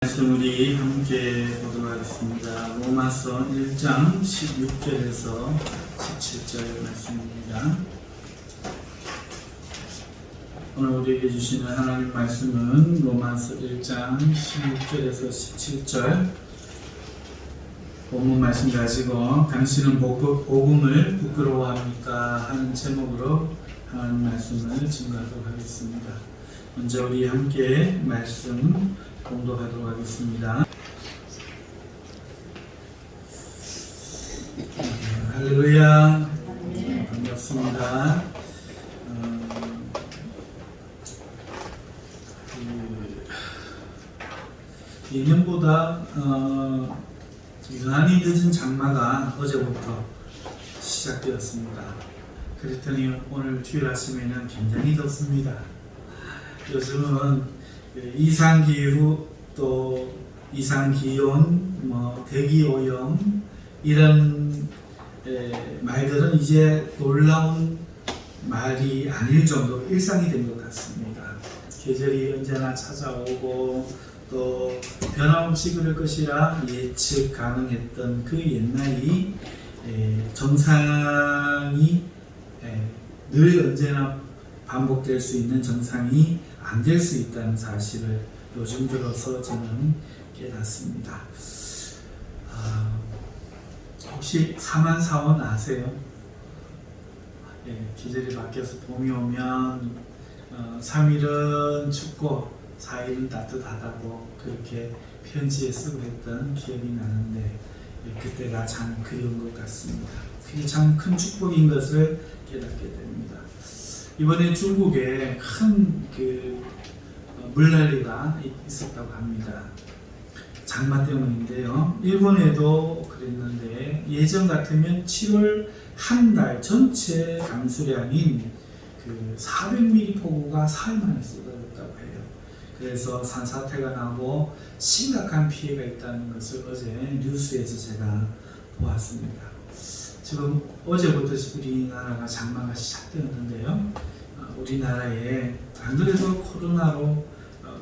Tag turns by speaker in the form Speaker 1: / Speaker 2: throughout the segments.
Speaker 1: 말씀 우리 함께 보도록 하겠습니다. 로마서 1장 16절에서 17절 말씀입니다. 오늘 우리에게 주시는 하나님 말씀은 로마서 1장 16절에서 17절 본문 말씀 가지고 당신은 복음을 부끄러워합니까? 하는 제목으로 하나님 말씀을 증거하도록 하겠습니다. 먼저 우리 함께 말씀 공독하도록 하겠습니다. 할렐루야. 반갑습니다. 예년보다 유난히 늦은 장마가 어제부터 시작되었습니다. 그랬더니 오늘 주일 아침에는 굉장히 덥습니다. 요즘은 이상기후 또 이상기온, 대기오염 이런 말들은 이제 놀라운 말이 아닐 정도로 일상이 된 것 같습니다. 계절이 언제나 찾아오고 또 변함없이 그럴 것이라 예측 가능했던 그 옛날이 정상이 늘 언제나 반복될 수 있는 정상이 안 될 수 있다는 사실을 요즘 들어서 저는 깨닫습니다. 혹시 사만사원 아세요? 계절이 바뀌어서 봄이 오면 3일은 춥고 4일은 따뜻하다고 그렇게 편지에 쓰고 했던 기억이 나는데 그때가 참 그리운 것 같습니다. 그게 참 큰 축복인 것을 깨닫게 됩니다. 이번에 중국에 큰 물난리가 있었다고 합니다. 장마 때문인데요. 일본에도 그랬는데 예전 같으면 7월 한 달 전체 강수량인 400mm 폭우가 사흘 만에 쏟아졌다고 해요. 그래서 산사태가 나고 심각한 피해가 있다는 것을 어제 뉴스에서 제가 보았습니다. 지금 어제부터 우리나라가 장마가 시작되었는데요. 우리나라에 안 그래도 코로나로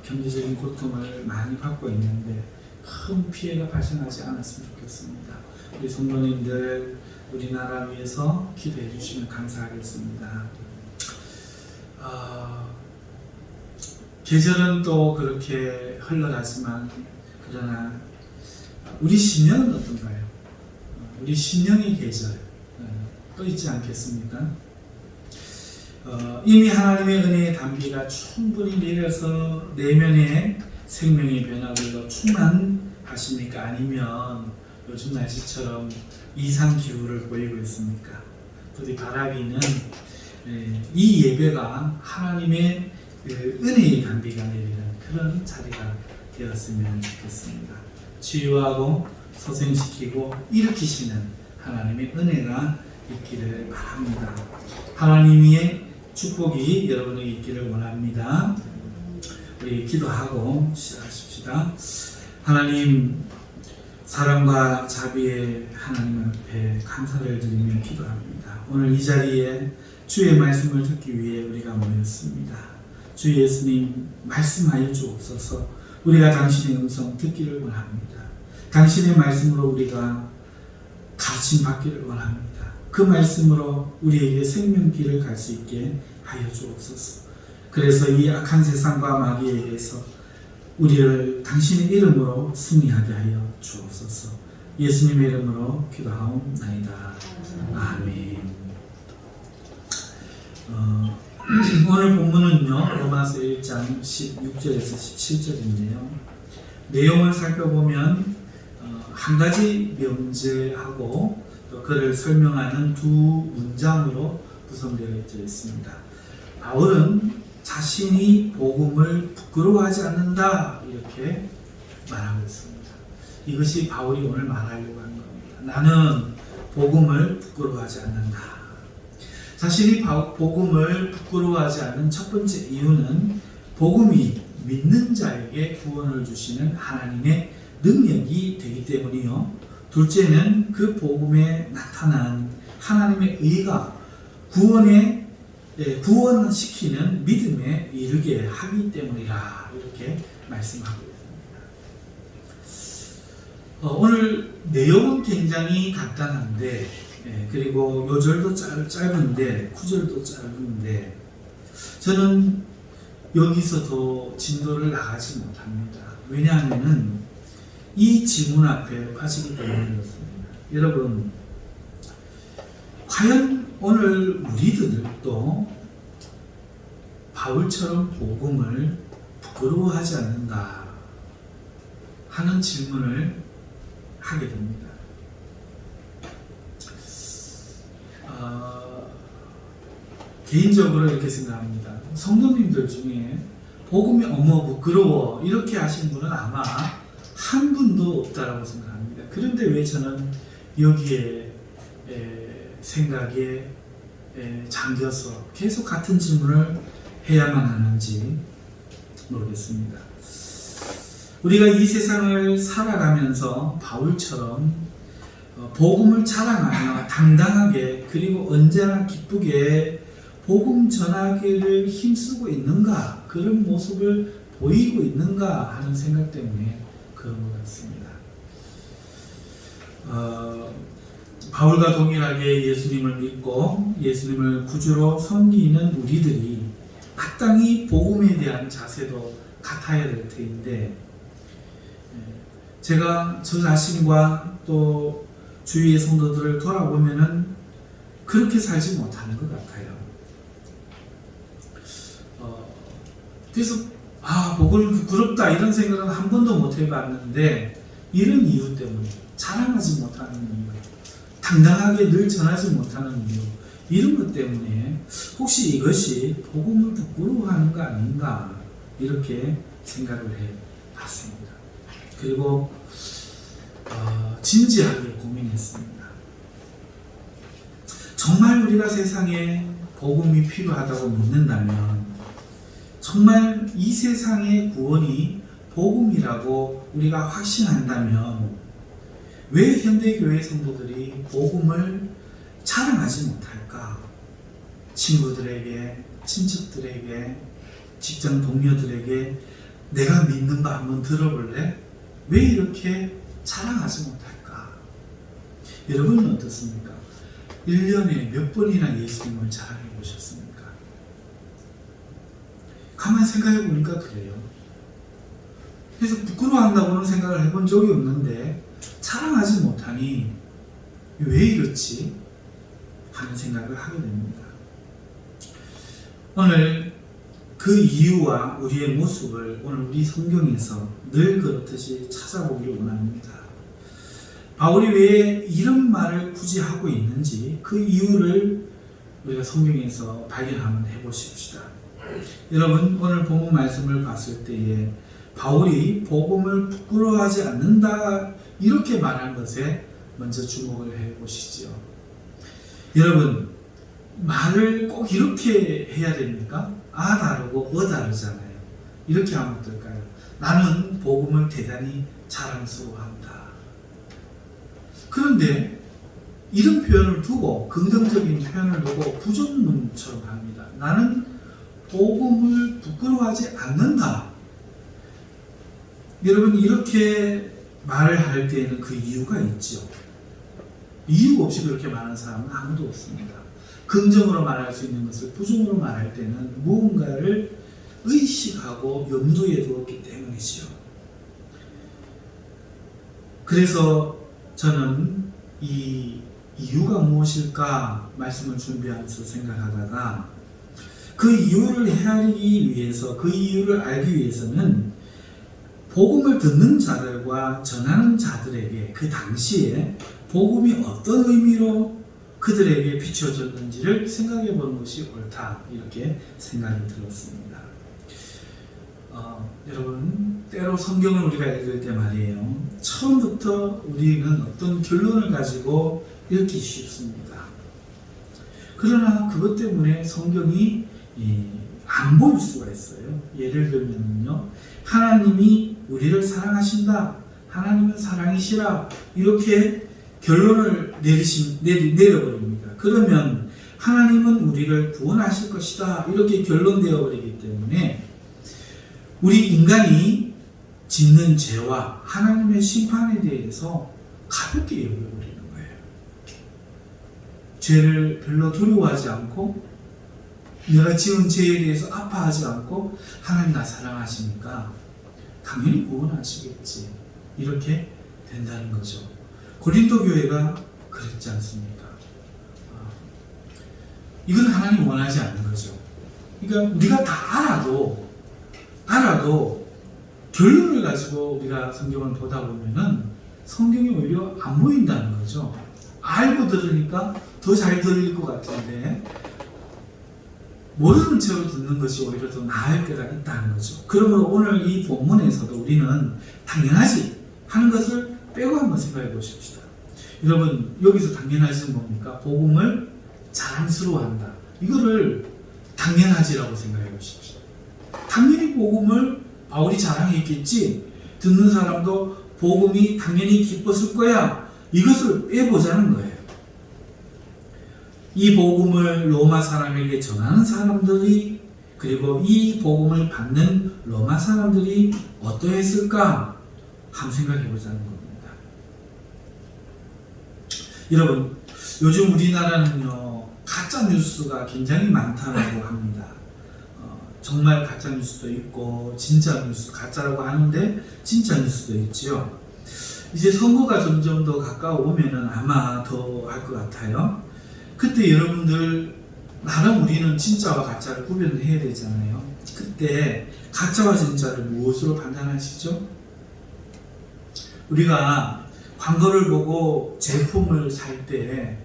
Speaker 1: 경제적인 고통을 많이 받고 있는데 큰 피해가 발생하지 않았으면 좋겠습니다. 우리 성도님들 우리나라 위해서 기도해 주시면 감사하겠습니다. 계절은 또 그렇게 흘러가지만 그러나 우리 신령은 어떤가요? 우리 신령의 계절 또 있지 않겠습니까? 이미 하나님의 은혜의 단비가 충분히 내려서 내면의 생명의 변화들로 충만하십니까? 아니면 요즘 날씨처럼 이상기후를 보이고 있습니까? 부디 바라기는 이 예배가 하나님의 은혜의 단비가 내리는 그런 자리가 되었으면 좋겠습니다. 치유하고 소생시키고 일으키시는 하나님의 은혜가 있기를 바랍니다. 하나님의 축복이 여러분에게 있기를 원합니다. 우리 기도하고 시작하십시다. 하나님, 사랑과 자비의 하나님 앞에 감사를 드리며 기도합니다. 오늘 이 자리에 주의 말씀을 듣기 위해 우리가 모였습니다. 주 예수님 말씀하여 주옵소서. 우리가 당신의 음성 듣기를 원합니다. 당신의 말씀으로 우리가 가르침 받기를 원합니다. 그 말씀으로 우리에게 생명길을 갈 수 있게 하여 주옵소서. 그래서 이 악한 세상과 마귀에 의해서 우리를 당신의 이름으로 승리하게 하여 주옵소서. 예수님의 이름으로 기도하옵나이다. 아멘. 오늘 본문은요, 로마서 1장 16절에서 17절인데요. 내용을 살펴보면 한 가지 명제하고 또 그를 설명하는 두 문장으로 구성되어 있습니다. 바울은 자신이 복음을 부끄러워하지 않는다 이렇게 말하고 있습니다. 이것이 바울이 오늘 말하려고 하는 겁니다. 나는 복음을 부끄러워하지 않는다. 자신이 복음을 부끄러워하지 않는 첫 번째 이유는 복음이 믿는 자에게 구원을 주시는 하나님의 능력이 되기 때문이요. 둘째는 그 복음에 나타난 하나님의 의가 구원시키는 믿음에 이르게 하기 때문이라 이렇게 말씀하고 있습니다. 오늘 내용은 굉장히 간단한데, 그리고 요절도 짧은데, 구절도 짧은데, 저는 여기서 더 진도를 나가지 못합니다. 왜냐하면 이 지문 앞에 빠지기 때문에 그렇습니다. 여러분, 과연 오늘 우리들도 바울처럼 복음을 부끄러워하지 않는가 하는 질문을 하게 됩니다. 개인적으로 이렇게 생각합니다. 성도님들 중에 복음이 어머 부끄러워 이렇게 하신 분은 아마 한 분도 없다라고 생각합니다. 그런데 왜 저는 여기에 생각에 잠겨서 계속 같은 질문을 해야만 하는지 모르겠습니다. 우리가 이 세상을 살아가면서 바울처럼 복음을 자랑하며 당당하게 그리고 언제나 기쁘게 복음 전하기를 힘쓰고 있는가, 그런 모습을 보이고 있는가 하는 생각 때문에 그런 것 같습니다. 바울과 동일하게 예수님을 믿고 예수님을 구주로 섬기는 우리들이 마땅히 복음에 대한 자세도 같아야 될 터인데, 제가 저 자신과 또 주위의 성도들을 돌아보면은 그렇게 살지 못하는 것 같아요. 그래서 복음을 부끄럽다 이런 생각은 한 번도 못 해봤는데, 이런 이유 때문에 자랑하지 못하는 이유, 당당하게 늘 전하지 못하는 이유, 이런 것 때문에 혹시 이것이 복음을 부끄러워하는 거 아닌가 이렇게 생각을 해봤습니다. 그리고 진지하게 고민했습니다. 정말 우리가 세상에 복음이 필요하다고 믿는다면, 정말 이 세상의 구원이 복음이라고 우리가 확신한다면 왜 현대교회 성도들이 복음을 자랑하지 못할까? 친구들에게, 친척들에게, 직장 동료들에게 내가 믿는 거 한번 들어볼래? 왜 이렇게 자랑하지 못할까? 여러분은 어떻습니까? 1년에 몇 번이나 예수님을 자랑해 보셨습니까? 가만히 생각해 보니까 그래요. 그래서 부끄러워한다고는 생각을 해본 적이 없는데 자랑하지 못하니 왜 이렇지? 하는 생각을 하게 됩니다. 오늘 그 이유와 우리의 모습을 오늘 우리 성경에서 늘 그렇듯이 찾아보길 원합니다. 바울이 왜 이런 말을 굳이 하고 있는지 그 이유를 우리가 성경에서 발견 한번 해보십시다. 여러분, 오늘 본문 말씀을 봤을 때에 바울이 복음을 부끄러워하지 않는다 이렇게 말한 것에 먼저 주목을 해보시죠. 여러분, 말을 꼭 이렇게 해야 됩니까? 다르고 다르잖아요. 이렇게 하면 어떨까요? 나는 복음을 대단히 자랑스러워한다. 그런데 이런 표현을 두고, 긍정적인 표현을 두고 부정문처럼 합니다. 나는 복음을 부끄러워하지 않는다. 여러분, 이렇게 말을 할 때에는 그 이유가 있죠. 이유 없이 그렇게 말하는 사람은 아무도 없습니다. 긍정으로 말할 수 있는 것을 부정으로 말할 때는 무언가를 의식하고 염두에 두었기 때문이죠. 그래서 저는 이 이유가 무엇일까 말씀을 준비하면서 생각하다가, 그 이유를 헤아리기 위해서, 그 이유를 알기 위해서는 복음을 듣는 자들과 전하는 자들에게 그 당시에 복음이 어떤 의미로 그들에게 비춰졌는지를 생각해 보는 것이 옳다, 이렇게 생각이 들었습니다. 여러분, 때로 성경을 우리가 읽을 때 말이에요, 처음부터 우리는 어떤 결론을 가지고 읽기 쉽습니다. 그러나 그것 때문에 성경이 안 보일 수가 있어요. 예를 들면요, 하나님이 우리를 사랑하신다, 하나님은 사랑이시라, 이렇게 결론을 내려버립니다. 그러면 하나님은 우리를 구원하실 것이다, 이렇게 결론되어 버리기 때문에 우리 인간이 짓는 죄와 하나님의 심판에 대해서 가볍게 여겨버리는 거예요. 죄를 별로 두려워하지 않고 내가 지은 죄에 대해서 아파하지 않고 하나님 나 사랑하시니까 당연히 구원하시겠지, 이렇게 된다는 거죠. 고린도 교회가 그랬지 않습니까? 이건 하나님 원하지 않는 거죠. 그러니까 우리가 다 알아도 결론을 가지고 우리가 성경을 보다 보면은 성경이 오히려 안 보인다는 거죠. 알고 들으니까 더 잘 들릴 것 같은데 모르는 채로 듣는 것이 오히려 더 나을 때가 있다는 거죠. 그러므로 오늘 이 본문에서도 우리는 당연하지 하는 것을 빼고 한번 생각해 보십시다. 여러분, 여기서 당연하지는 뭡니까? 복음을 자랑스러워한다. 이거를 당연하지라고 생각해 보십시오. 당연히 복음을 바울이 자랑했겠지. 듣는 사람도 복음이 당연히 기뻤을 거야. 이것을 빼보자는 거예요. 이 복음을 로마 사람에게 전하는 사람들이, 그리고 이 복음을 받는 로마 사람들이 어떠했을까? 한번 생각해 보자는 겁니다. 여러분, 요즘 우리나라는요, 가짜 뉴스가 굉장히 많다고 합니다. 정말 가짜 뉴스도 있고 진짜 뉴스, 가짜라고 하는데 진짜 뉴스도 있지요. 이제 선거가 점점 더 가까워오면은 아마 더 할 것 같아요. 그때 여러분들, 나름 우리는 진짜와 가짜를 구별해야 되잖아요. 그때 가짜와 진짜를 무엇으로 판단하시죠? 우리가 광고를 보고 제품을 살 때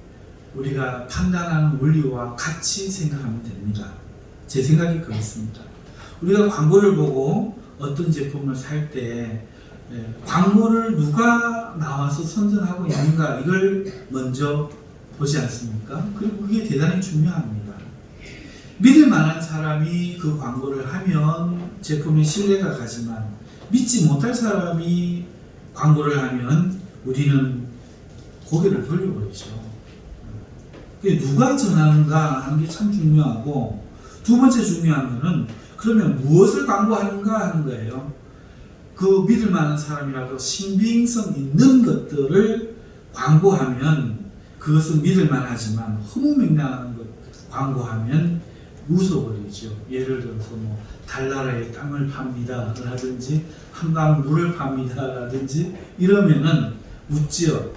Speaker 1: 우리가 판단하는 원리와 같이 생각하면 됩니다. 제 생각이 그렇습니다. 우리가 광고를 보고 어떤 제품을 살 때 광고를 누가 나와서 선전하고 있는가, 이걸 먼저 보지 않습니까? 그리고 그게 대단히 중요합니다. 믿을 만한 사람이 그 광고를 하면 제품에 신뢰가 가지만 믿지 못할 사람이 광고를 하면 우리는 고개를 돌려버리죠. 누가 전하는가 하는 게 참 중요하고, 두 번째 중요한 거는 그러면 무엇을 광고하는가 하는 거예요. 그 믿을 만한 사람이라도 신빙성 있는 것들을 광고하면 그것은 믿을 만하지만 허무맹랑한 것 광고하면 웃어버리죠. 예를 들어서 뭐 달나라에 땅을 팝니다 라든지 한강 물을 팝니다 라든지 이러면은 웃지요.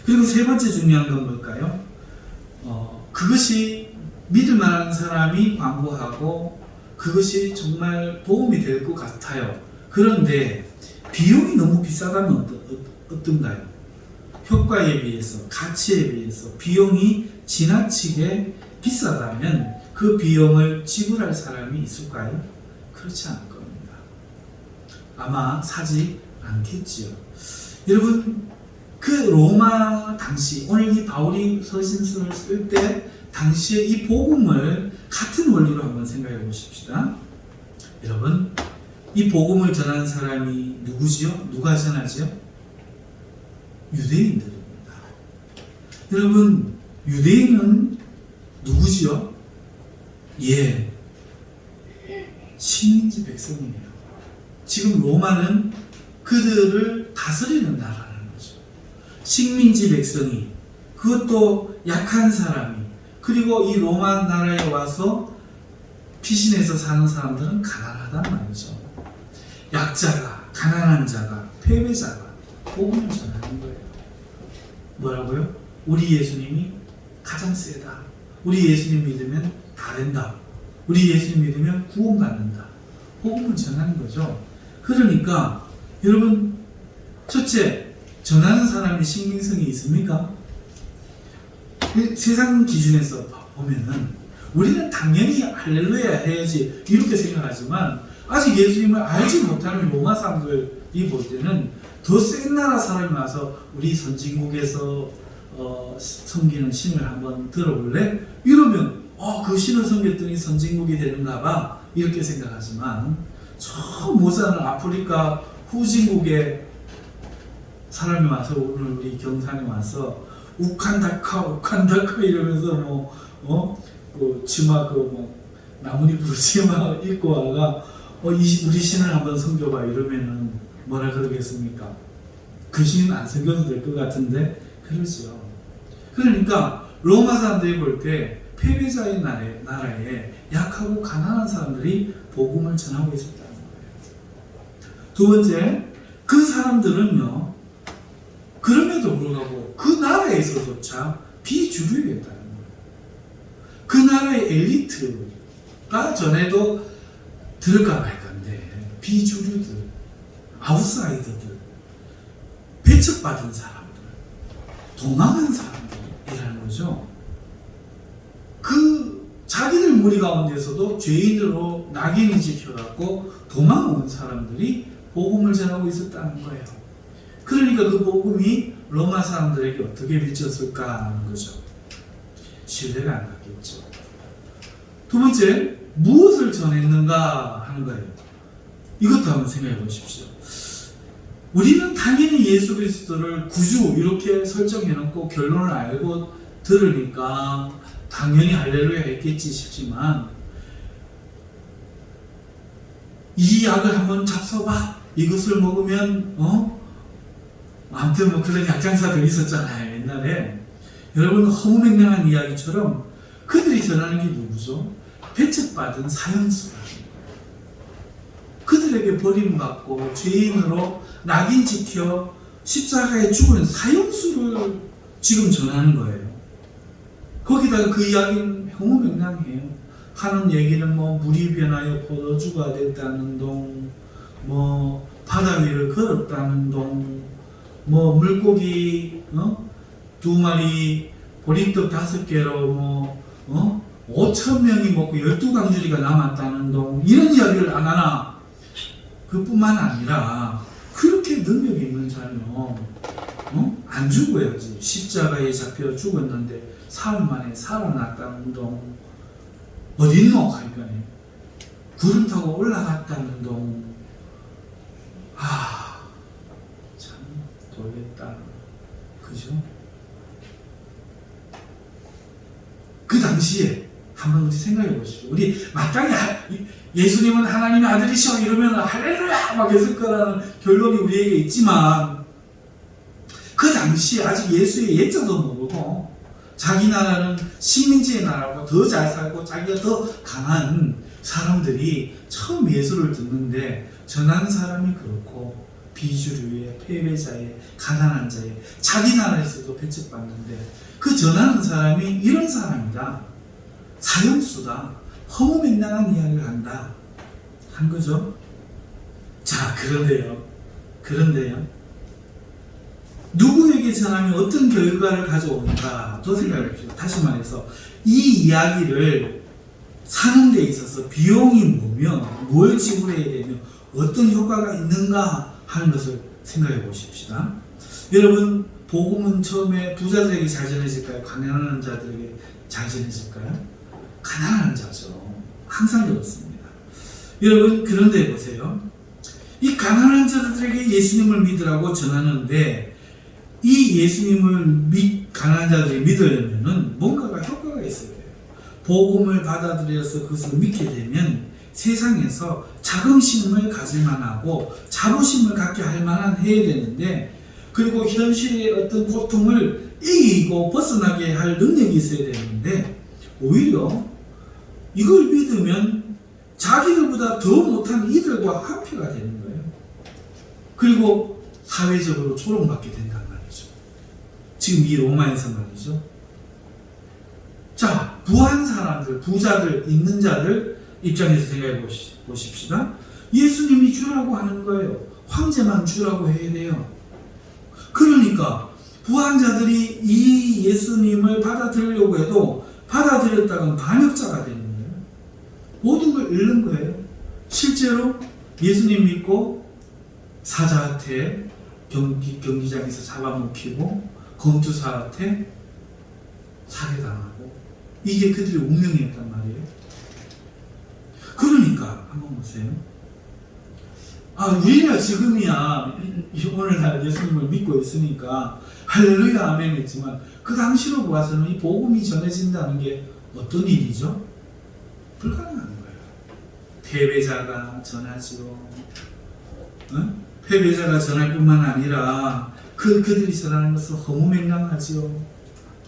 Speaker 1: 그리고 세 번째 중요한 건 뭘까요? 그것이 믿을 만한 사람이 광고하고 그것이 정말 도움이 될 것 같아요. 그런데 비용이 너무 비싸다면 어떤가요? 효과에 비해서, 가치에 비해서 비용이 지나치게 비싸다면 그 비용을 지불할 사람이 있을까요? 그렇지 않을 겁니다. 아마 사지 않겠지요. 여러분, 그 로마 당시, 오늘 이 바울이 서신서를 쓸 때 당시에 이 복음을 같은 원리로 한번 생각해 보십시다. 여러분, 이 복음을 전하는 사람이 누구지요? 누가 전하지요? 유대인들입니다. 여러분, 유대인은 누구지요? 예, 식민지 백성이에요. 지금 로마는 그들을 다스리는 나라라는 거죠. 식민지 백성이, 그것도 약한 사람이, 그리고 이 로마 나라에 와서 피신해서 사는 사람들은 가난하단 말이죠. 약자가, 가난한 자가, 패배자가 복음을 전하는 거예요. 뭐라고요? 우리 예수님이 가장 세다. 우리 예수님 믿으면 다 된다. 우리 예수님 믿으면 구원받는다. 복음을 전하는 거죠. 그러니까 여러분, 첫째, 전하는 사람이 신빙성이 있습니까? 세상 기준에서 보면은 우리는 당연히 할렐루야 해야지 이렇게 생각하지만, 아직 예수님을 알지 못하는 로마 사람들이 볼 때는 더 센 나라 사람이 와서 우리 선진국에서 섬기는 신을 한번 들어볼래? 이러면 그 신을 섬겼더니 선진국이 되는가 봐, 이렇게 생각하지만, 저 못 사는 아프리카 후진국에 사람이 와서 오늘 우리 경산에 와서 우칸다카 이러면서 치마 나뭇잎으로 치마 입고 와가 우리 신을 한번 섬겨봐 이러면은 뭐라 그러겠습니까? 그 시인 안 섬겨도 될 것 같은데 그러죠. 그러니까 로마 사람들이 볼 때 패배자의 나라에 약하고 가난한 사람들이 복음을 전하고 있었다는 거예요. 두 번째, 그 사람들은요, 그럼에도 불구하고 그 나라에서조차 비주류였다는 거예요. 그 나라의 엘리트가 전에도 들을까 말 건데, 비주류들, 아웃사이더들, 배척받은 사람들, 도망한 사람들이라는 거죠. 그 자기들 무리 가운데서도 죄인으로 낙인이 찍혀갖고 도망온 사람들이 복음을 전하고 있었다는 거예요. 그러니까 그 복음이 로마 사람들에게 어떻게 비쳤을까 하는 거죠. 신뢰가 안 갔겠죠. 두 번째, 무엇을 전했는가 하는 거예요. 이것도 한번 생각해 보십시오. 우리는 당연히 예수 그리스도를 구주 이렇게 설정해 놓고 결론을 알고 들으니까 당연히 할렐루야 했겠지 싶지만, 이 약을 한번 잡숴봐. 이것을 먹으면 아무튼 뭐 그런 약장사들 있었잖아요, 옛날에. 여러분, 허무맹랑한 이야기처럼 그들이 전하는 게 누구죠? 배척받은 사형수다. 그들에게 버림받고 죄인으로 낙인 찍혀 십자가에 죽은 사형수를 지금 전하는 거예요. 거기다가 그 이야기는 허무맹랑해요. 하는 얘기는 뭐 물이 변하여 포도주가 됐다는 동, 뭐 바다 위를 걸었다는 동, 뭐 물고기 2마리 보리떡 5개로 5,000명이 먹고 12강줄이가 남았다는 동, 이런 이야기를 안 하나. 그뿐만 아니라 그렇게 능력 있는 자는 안 죽어야지. 십자가에 잡혀 죽었는데 사흘 만에 살아났다는 동, 어딨노? 하니까 구름 타고 올라갔다는 동. 참 돌겠다. 그죠? 그 당시에 한번 우리 생각해 보시죠. 우리 마땅히 예수님은 하나님의 아들이셔 이러면 할렐루야 막 했을 거라는 결론이 우리에게 있지만, 그 당시에 아직 예수의 예자도 모르고 자기 나라는 식민지의 나라고 더 잘 살고 자기가 더 강한 사람들이 처음 예수를 듣는데, 전하는 사람이 그렇고 비주류의 패배자의 가난한 자의 자기 나라에서도 배척받는데, 그 전하는 사람이 이런 사람이다, 사형수다, 허무맹랑한 이야기를 한다 한 거죠. 자, 그런데요 누구에게 전하면 어떤 결과를 가져오는가 또 생각해 봅시다. 다시 말해서 이 이야기를 사는 데 있어서 비용이 뭐며 뭘 지불해야 되며 어떤 효과가 있는가 하는 것을 생각해 보십시다. 여러분, 복음은 처음에 부자들에게 잘 전해질까요? 가난한 자들에게 잘 전해질까요? 가난한 자죠. 항상 그렇습니다. 여러분, 그런데 보세요. 이 가난한 자들에게 예수님을 믿으라고 전하는데, 이 예수님을 가난한 자들이 믿으려면 뭔가가 효과가 있어야 돼요. 복음을 받아들여서 그것을 믿게 되면 세상에서 자긍심을 가질 만하고 자부심을 갖게 할 만한 해야 되는데, 그리고 현실의 어떤 고통을 이기고 벗어나게 할 능력이 있어야 되는데, 오히려 이걸 믿으면 자기들보다 더 못한 이들과 합해가 되는 거예요. 그리고 사회적으로 조롱받게 된단 말이죠. 지금 이 로마에서 말이죠. 자, 부한 사람들, 부자들, 있는 자들 입장에서 생각해 보십시다. 예수님이 주라고 하는 거예요. 황제만 주라고 해야 돼요. 그러니까 부한 자들이 이 예수님을 받아들이려고 해도 받아들였다간 반역자가 되는 거예요. 모든 걸 잃는 거예요. 실제로 예수님 믿고 사자한테 경기장에서 잡아먹히고 검투사한테 살해당하고, 이게 그들의 운명이었단 말이에요. 그러니까 한번 보세요. 우리가 지금이야 오늘날 예수님을 믿고 있으니까 할렐루야 아멘 했지만, 그 당시로 봐서는 이 복음이 전해진다는 게 어떤 일이죠? 불가능한 거예요. 패배자가 전하지요. 패배자가 전할 뿐만 아니라 그들이 전하는 것은 허무맹랑하지요.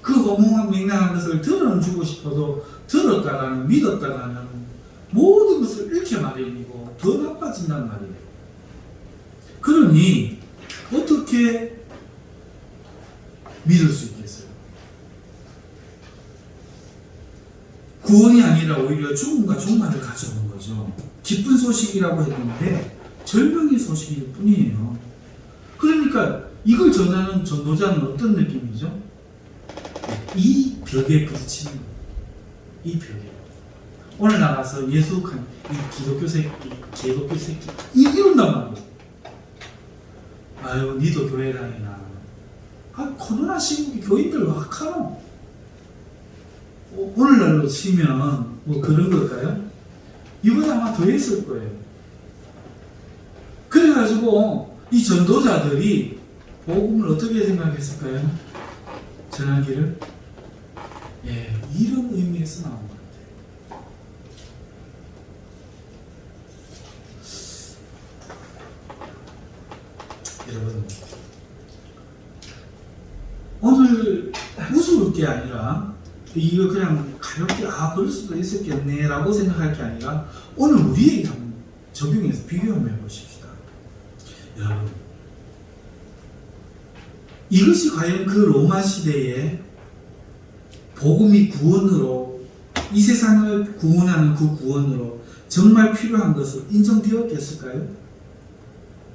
Speaker 1: 그 허무맹랑한 것을 들어는 주고 싶어도 들었다가는 믿었다가는 모든 것을 잃게 마련이고 더 나빠진단 말이에요. 그러니 어떻게 믿을 수 있겠어요? 구원이 아니라 오히려 죽음과 종말을 가져온 거죠. 기쁜 소식이라고 했는데 절망의 소식일 뿐이에요. 그러니까 이걸 전하는 전도자는 어떤 느낌이죠? 이 벽에 부딪히는 거예요. 이 벽에. 오늘 나가서 예수한 이 기독교 새끼 이런단 말이에요. 아유, 니도 교회 다니나. 코로나 시국에 교인들 wak하노. 오늘날로 치면 뭐 그런 걸까요? 이보다 아마 더 했을 거예요. 그래가지고 이 전도자들이 복음을 어떻게 생각했을까요? 전하기를 이런 의미에서 나온 것 같아요. 여러분, 오늘 무서울 게 아니라 이거 그냥 가볍게 그럴 수도 있었겠네 라고 생각할 게 아니라 오늘 우리에게 한번 적용해서 비교 한번 해보십시다. 여러분, 이것이 과연 그 로마 시대에 복음이 구원으로 이 세상을 구원하는 그 구원으로 정말 필요한 것을 인정되었겠을까요?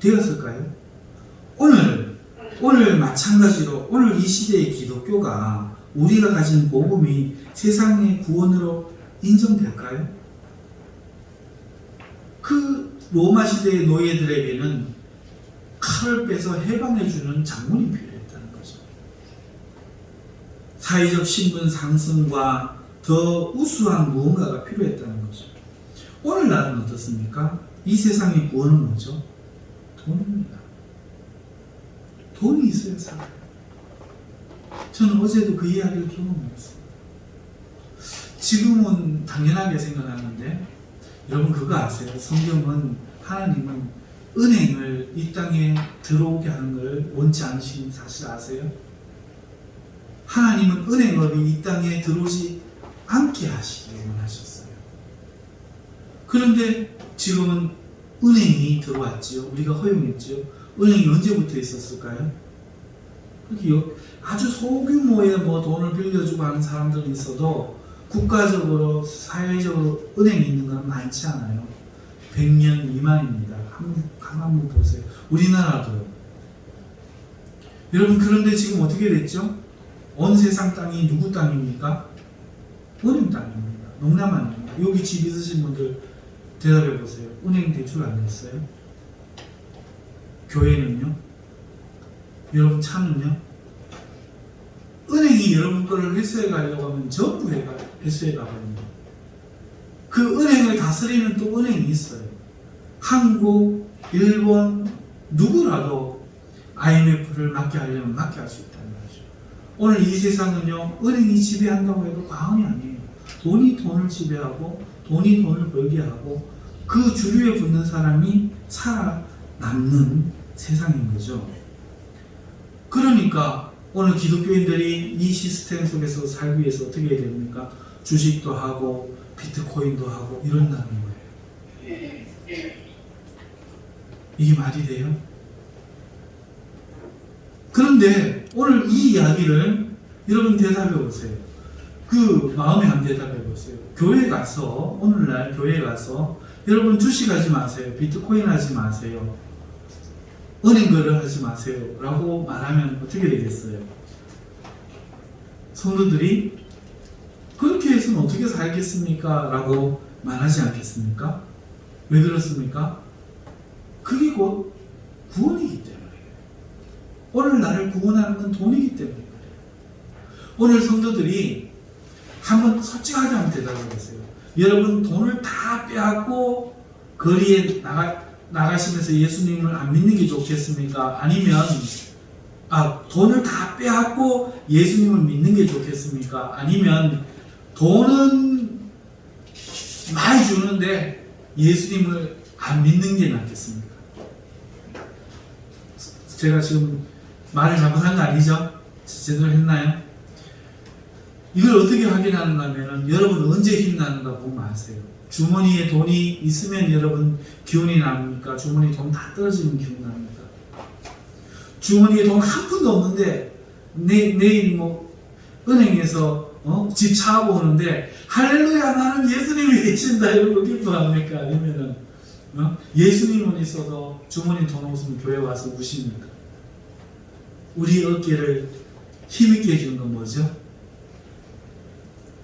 Speaker 1: 되었을까요? 오늘 마찬가지로 오늘 이 시대의 기독교가 우리가 가진 복음이 세상의 구원으로 인정될까요? 그 로마 시대의 노예들에게는 칼을 빼서 해방해주는 장군이 필요했다는 거죠. 사회적 신분 상승과 더 우수한 무언가가 필요했다는 거죠. 오늘날은 어떻습니까? 이 세상의 구원은 뭐죠? 돈입니다. 돈이 있어야 살아요. 저는 어제도 그 이야기를 경험했어요. 지금은 당연하게 생각하는데 여러분 그거 아세요? 성경은 하나님은 은행을 이 땅에 들어오게 하는 걸 원치 않으시는 사실 아세요? 하나님은 은행업이 이 땅에 들어오지 않게 하시길 원하셨어요. 그런데 지금은 은행이 들어왔지요. 우리가 허용했지요. 은행이 언제부터 있었을까요? 아주 소규모의 돈을 빌려주고 하는 사람들은 있어도 국가적으로, 사회적으로 은행이 있는 건 많지 않아요. 100년 미만입니다. 한번 보세요. 우리나라도요. 여러분, 그런데 지금 어떻게 됐죠? 온 세상 땅이 누구 땅입니까? 은행 땅입니다. 농담 아닙니다. 여기 집 있으신 분들 대답해 보세요. 은행 대출 안 냈어요? 교회는요? 여러분 차는요? 은행이 여러분 거를 회수해 가려고 하면 전부 회수해 가버립니다. 그 은행을 다스리는 또 은행이 있어요. 한국, 일본, 누구라도 IMF를 맡게 하려면 맡게 할 수 있다는 거죠. 오늘 이 세상은요, 은행이 지배한다고 해도 과언이 아니에요. 돈이 돈을 지배하고, 돈이 돈을 벌게 하고, 그 주류에 붙는 사람이 살아남는 세상인 거죠. 그러니까 오늘 기독교인들이 이 시스템 속에서 살기 위해서 어떻게 해야 됩니까? 주식도 하고 비트코인도 하고 이런다는 거예요. 이게 말이 돼요? 그런데 오늘 이 이야기를 여러분 대답해 보세요. 그 마음에 한 대답해 보세요. 교회 가서, 오늘날 교회 가서 여러분 주식 하지 마세요. 비트코인 하지 마세요. 은행 거래 하지 마세요. 라고 말하면 어떻게 되겠어요? 성도들이 그렇게 해서는 어떻게 살겠습니까? 라고 말하지 않겠습니까? 왜 그렇습니까? 그게 곧 구원이기 때문이에요. 오늘 나를 구원하는 건 돈이기 때문이에요. 오늘 성도들이 한번 솔직하게 한번 대답해 보세요. 여러분 돈을 다 빼앗고 거리에 나가시면서 예수님을 안 믿는 게 좋겠습니까? 아니면 돈을 다 빼앗고 예수님을 믿는 게 좋겠습니까? 아니면 돈은 많이 주는데 예수님을 안 믿는 게 낫겠습니까? 제가 지금 말을 잘못한 거 아니죠? 제대로 했나요? 이걸 어떻게 확인하는가 하면은 여러분 언제 힘나는가 보면 아세요. 주머니에 돈이 있으면 여러분 기운이 납니까? 주머니에 돈 다 떨어지면 기운 납니까? 주머니에 돈 한 푼도 없는데 내일 뭐 은행에서 집 차하고 오는데 할렐루야 나는 예수님이 계신다 이러고 기뻐합니까? 아니면은 예수님은 있어도 주머니 돈 없으면 교회 와서 우십니까? 우리 어깨를 힘있게 해주는 건 뭐죠?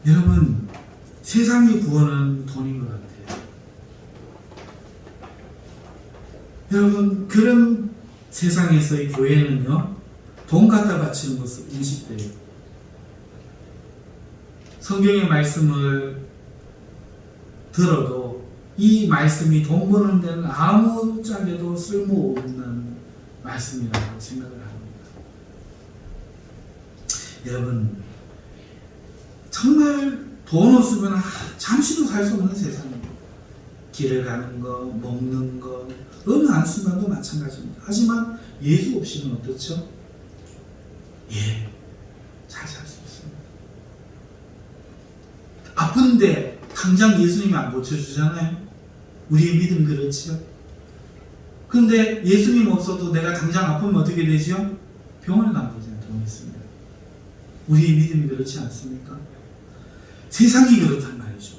Speaker 1: 여러분 세상의 구원은 돈인 것 같아요. 여러분 그런 세상에서의 교회는요 돈 갖다 바치는 것으로 인식돼요. 성경의 말씀을 들어도 이 말씀이 돈 버는 데는 아무짝에도 쓸모없는 말씀이라고 생각을 합니다. 여러분 정말 돈 없으면 잠시도 살 수 없는 세상입니다. 길을 가는 거, 먹는 거, 어느 한순간도 마찬가지입니다. 하지만 예수 없이는 어떻죠? 예, 잘 살 수 있습니다. 아픈데 당장 예수님이 안 고쳐주잖아요. 우리의 믿음 그렇지요? 근데 예수님 없어도 내가 당장 아프면 어떻게 되죠? 병원에 가면 되잖아요. 돈 있습니다. 우리의 믿음이 그렇지 않습니까? 세상이 그렇단 말이죠.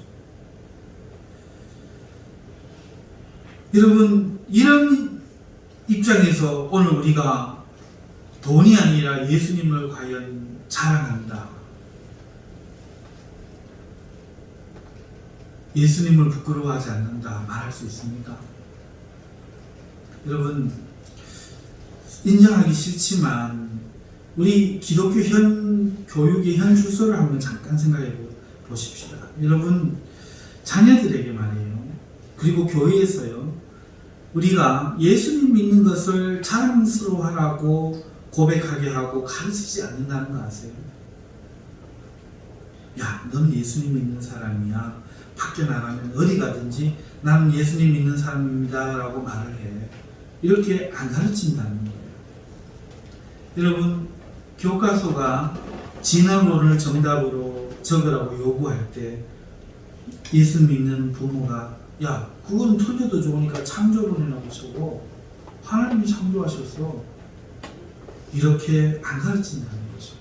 Speaker 1: 여러분 이런 입장에서 오늘 우리가 돈이 아니라 예수님을 과연 자랑한다. 예수님을 부끄러워하지 않는다 말할 수 있습니까? 여러분 인정하기 싫지만 우리 기독교 교육의 현 주소를 한번 잠깐 생각해 보십시다. 여러분 자녀들에게 말이에요. 그리고 교회에서요. 우리가 예수님 믿는 것을 자랑스러워하라고 고백하게 하고 가르치지 않는다는 거 아세요? 야, 넌 예수님 믿는 사람이야. 밖에 나가면 어디 가든지 나는 예수님 믿는 사람입니다 라고 말을 해. 이렇게 안 가르친다는 거예요. 여러분 교과서가 진화론을 정답으로 적으라고 요구할 때 예수 믿는 부모가 야 그건 틀려도 좋으니까 창조론이라고 적어. 하나님이 창조하셨어. 이렇게 안 가르친다는 거죠.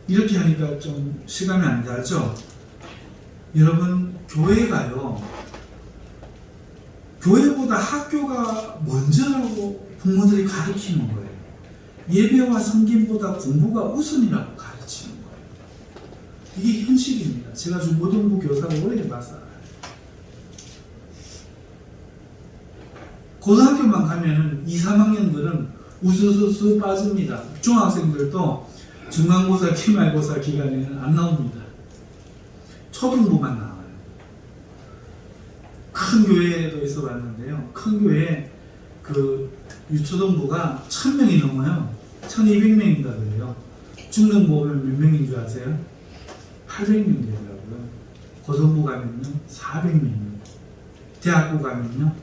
Speaker 1: 이렇게 하니까 좀 실감이 안 가죠? 여러분 교회가요 교회보다 학교가 먼저라고 부모들이 가르치는 거예요. 예배와 성김보다 공부가 우선이라고 가르치는 거예요. 이게 현실입니다. 제가 중고등부 교사를 오래 해봐서 알아요. 고등학교만 가면은 2, 3학년들은 우수수수 빠집니다. 중학생들도 중간고사, 기말고사 기간에는 안 나옵니다. 초등부만 나와요. 큰 교회에도 있어 봤는데요. 큰 교회 그 유초등부가 1000명이 넘어요. 1200명인가 그래요. 중등부 몇 명인 줄 아세요? 800명 되더라고요. 고등부 가면요 400명이요. 대학부 가면요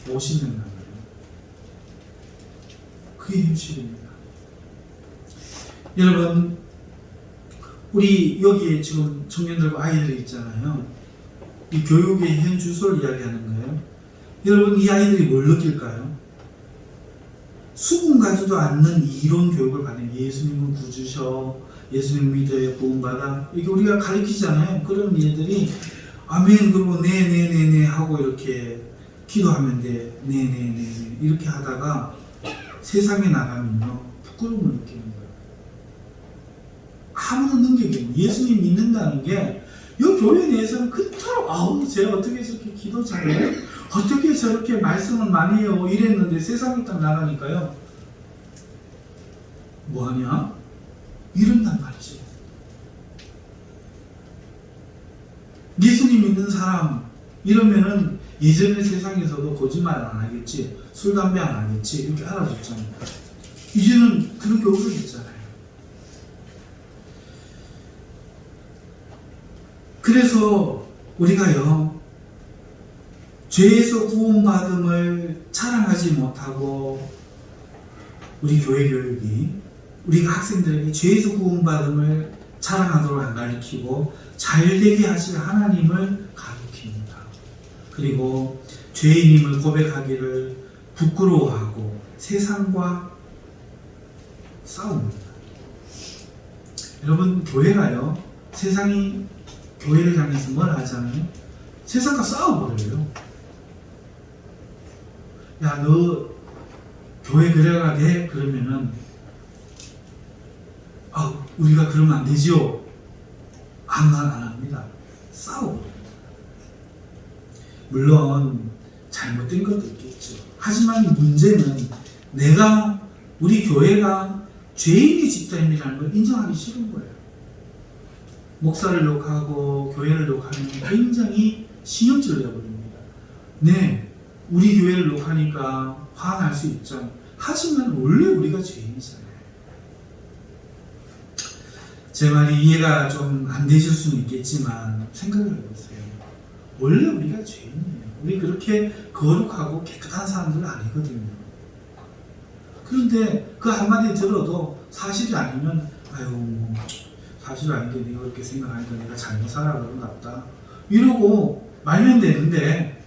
Speaker 1: 50명 남아요. 그게 현실입니다. 여러분 우리 여기에 지금 청년들과 아이들이 있잖아요. 이 교육의 현 주소를 이야기하는 거예요. 여러분 이 아이들이 뭘 느낄까요? 수긍 가지도 않는 이론 교육을 받는 예수님은 구주셔, 예수님 믿어야 구원받아 이게 우리가 가르치잖아요. 그런 얘들이 아멘 그리고 네네네네 하고 이렇게 기도하면 돼 네네네 이렇게 하다가 세상에 나가면요 부끄러움을 느끼는 거예요. 아무런 능력이 없는 예수님 믿는다는 게 이 교회 내에서는 그토록 아우 제가 어떻게 저렇게 기도 잘해요? 어떻게 저렇게 말씀을 많이 해요? 이랬는데 세상에 딱 나가니까요 뭐하냐? 이런단 말이죠. 예수님 믿는 사람 이러면은 예전의 세상에서도 거짓말 안 하겠지, 술 담배 안 하겠지 이렇게 알아줬잖아요. 이제는 그런 교육을 했잖아요. 그래서 우리가요 죄에서 구원받음을 자랑하지 못하고 우리 교회 교육이 우리가 학생들에게 죄에서 구원받음을 자랑하도록 안 가르치고 잘되게 하실 하나님을 가르칩니다. 그리고 죄인임을 고백하기를 부끄러워하고 세상과 싸웁니다. 여러분, 교회가요, 세상이 교회를 향해서 뭘 하잖아요? 세상과 싸워버려요. 야, 너 교회 그래라 돼? 그러면은 우리가 그러면 안 되지요. 안 합니다. 싸워버립니다. 물론 잘못된 것도 있겠죠. 하지만 문제는 우리 교회가 죄인의 집단이라는 걸 인정하기 싫은 거예요. 목사를 욕하고 교회를 욕하면 굉장히 신경질 내버립니다. 네, 우리 교회를 욕하니까 화날 수 있죠. 하지만 원래 우리가 죄인이잖아요. 제 말이 이해가 좀 안 되실 수는 있겠지만 생각을 해보세요. 원래 우리가 죄인이에요. 우리 그렇게 거룩하고 깨끗한 사람들은 아니거든요. 그런데 그 한마디 들어도 사실이 아니면 사실 아닌데 네가 그렇게 생각하니까 내가 잘못 살아 그런갑다 이러고 말면 되는데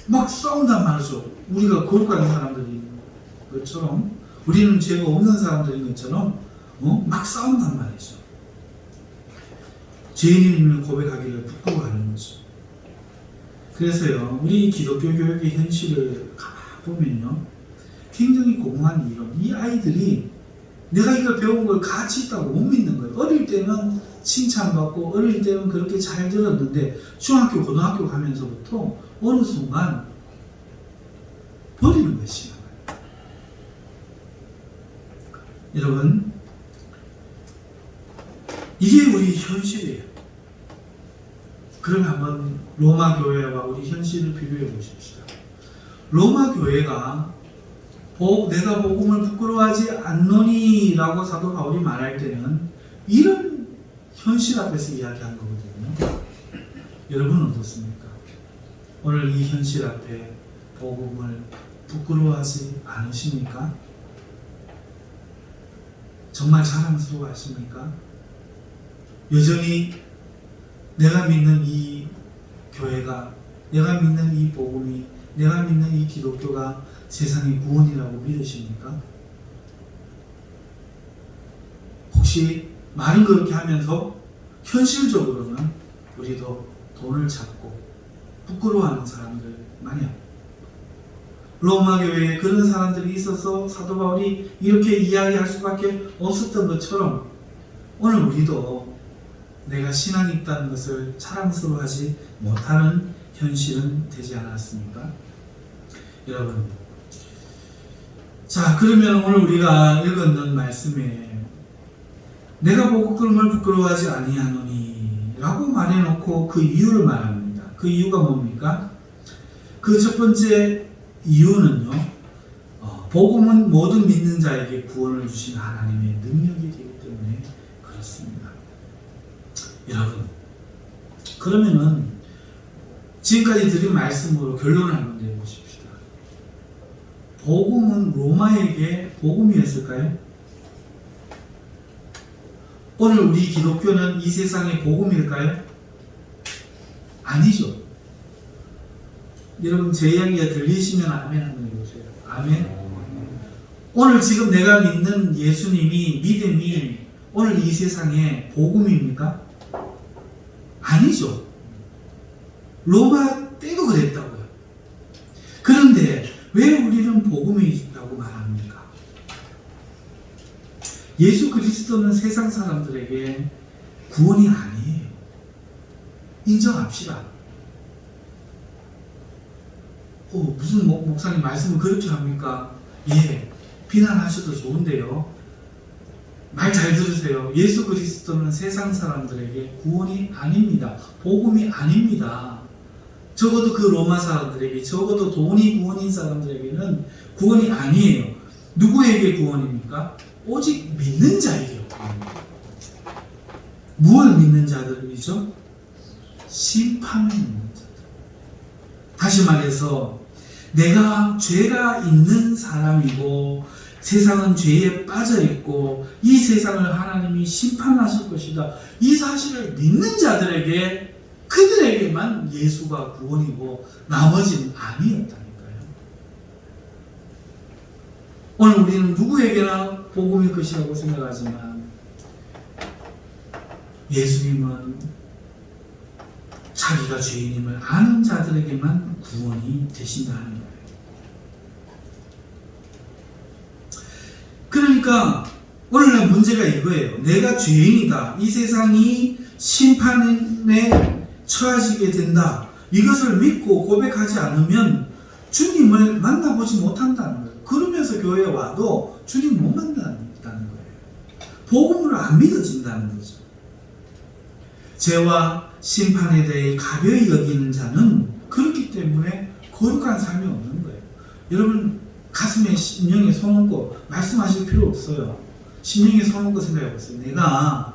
Speaker 1: 막 싸운단 말이죠. 우리가 거룩한 사람들인 것처럼, 우리는 죄가 없는 사람들인 것처럼 막 싸운단 말이죠. 죄인임을 고백하기를 부끄러워하는 거죠. 그래서요, 우리 기독교 교육의 현실을 보면요, 굉장히 공허한 이론. 이 아이들이 내가 이걸 배운 걸 가치 있다고 못 믿는 거예요. 어릴 때는 칭찬받고 어릴 때는 그렇게 잘 들었는데 중학교, 고등학교 가면서부터 어느 순간 버리는 것이 나와요. 여러분, 이게 우리 현실이에요. 그럼 한번 로마 교회와 우리 현실을 비교해 보십시다. 로마 교회가 내가 복음을 부끄러워하지 않노니 라고 사도 바울이 말할 때는 이런 현실 앞에서 이야기한 거거든요. 여러분은 어떻습니까? 오늘 이 현실 앞에 복음을 부끄러워하지 않으십니까? 정말 자랑스러워하십니까? 여전히 내가 믿는 이 교회가, 내가 믿는 이 복음이, 내가 믿는 이 기독교가 세상의 구원이라고 믿으십니까? 혹시 말은 그렇게 하면서 현실적으로는 우리도 돈을 찾고 부끄러워하는 사람들 많이 합니다. 로마 교회에 그런 사람들이 있어서 사도 바울이 이렇게 이야기할 수밖에 없었던 것처럼 오늘 우리도 내가 신앙이 있다는 것을 자랑스러워하지 못하는 현실은 되지 않았습니까? 여러분, 자, 그러면 오늘 우리가 읽었는 말씀에 내가 복음을 부끄러워하지 아니하노니 라고 말해놓고 그 이유를 말합니다. 그 이유가 뭡니까? 그 첫 번째 이유는요, 복음은 모든 믿는 자에게 구원을 주신 하나님의 능력이 되기 때문에 그렇습니다. 여러분, 그러면은 지금까지 드린 말씀으로 결론을 한번 내보십시다. 복음은 로마에게 복음이었을까요? 오늘 우리 기독교는 이 세상의 복음일까요? 아니죠. 여러분, 제 이야기가 들리시면 아멘 한번 해보세요. 아멘. 오늘 지금 내가 믿는 예수님이, 믿음이 오늘 이 세상의 복음입니까? 아니죠. 로마 때도 그랬다고요. 그런데 왜 우리는 복음이라고 말합니까? 예수 그리스도는 세상 사람들에게 구원이 아니에요. 인정합시다. 무슨 목사님 말씀을 그렇게 합니까? 예, 비난하셔도 좋은데요. 말 잘 들으세요. 예수 그리스도는 세상 사람들에게 구원이 아닙니다. 복음이 아닙니다. 적어도 그 로마 사람들에게, 적어도 돈이 구원인 사람들에게는 구원이 아니에요. 누구에게 구원입니까? 오직 믿는 자에게 구원입니다. 무엇을 믿는 자들이죠? 심판을 믿는 자들. 다시 말해서 내가 죄가 있는 사람이고 세상은 죄에 빠져 있고 이 세상을 하나님이 심판하실 것이다. 이 사실을 믿는 자들에게, 그들에게만 예수가 구원이고 나머지는 아니었다니까요. 오늘 우리는 누구에게나 복음일 것이라고 생각하지만 예수님은 자기가 죄인임을 아는 자들에게만 구원이 되신다는 거예요. 그러니까 오늘날 문제가 이거예요. 내가 죄인이다. 이 세상이 심판에 처해지게 된다. 이것을 믿고 고백하지 않으면 주님을 만나보지 못한다는 거예요. 그러면서 교회에 와도 주님 못 만난다는 거예요. 복음으로 안 믿어진다는 거죠. 죄와 심판에 대해 가벼이 여기는 자는 그렇기 때문에 거룩한 삶이 없는 거예요. 여러분 가슴에 심령에 손 얹고 말씀하실 필요 없어요. 심령에 손 얹고 생각해 보세요. 내가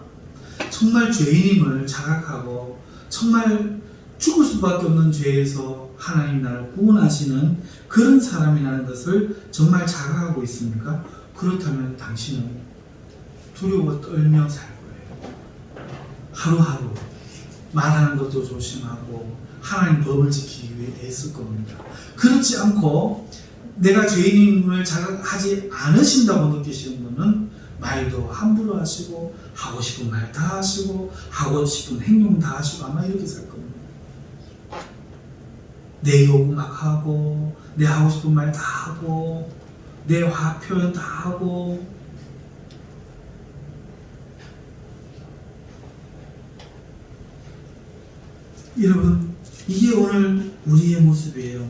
Speaker 1: 정말 죄인임을 자각하고 정말 죽을 수밖에 없는 죄에서 하나님 나를 구원하시는 그런 사람이라는 것을 정말 자각하고 있습니까? 그렇다면 당신은 두려워 떨며 살 거예요. 하루하루 말하는 것도 조심하고 하나님 법을 지키기 위해 애쓸 겁니다. 그렇지 않고 내가 죄인임을 자각하지 않으신다고 느끼시는 분은 말도 함부로 하시고 하고 싶은 말 다 하시고 하고 싶은 행동 다 하시고 아마 이렇게 살 겁니다. 내 요구 막 하고 내 하고 싶은 말 다 하고 내 화 표현 다 하고 여러분 이게 오늘 우리의 모습이에요.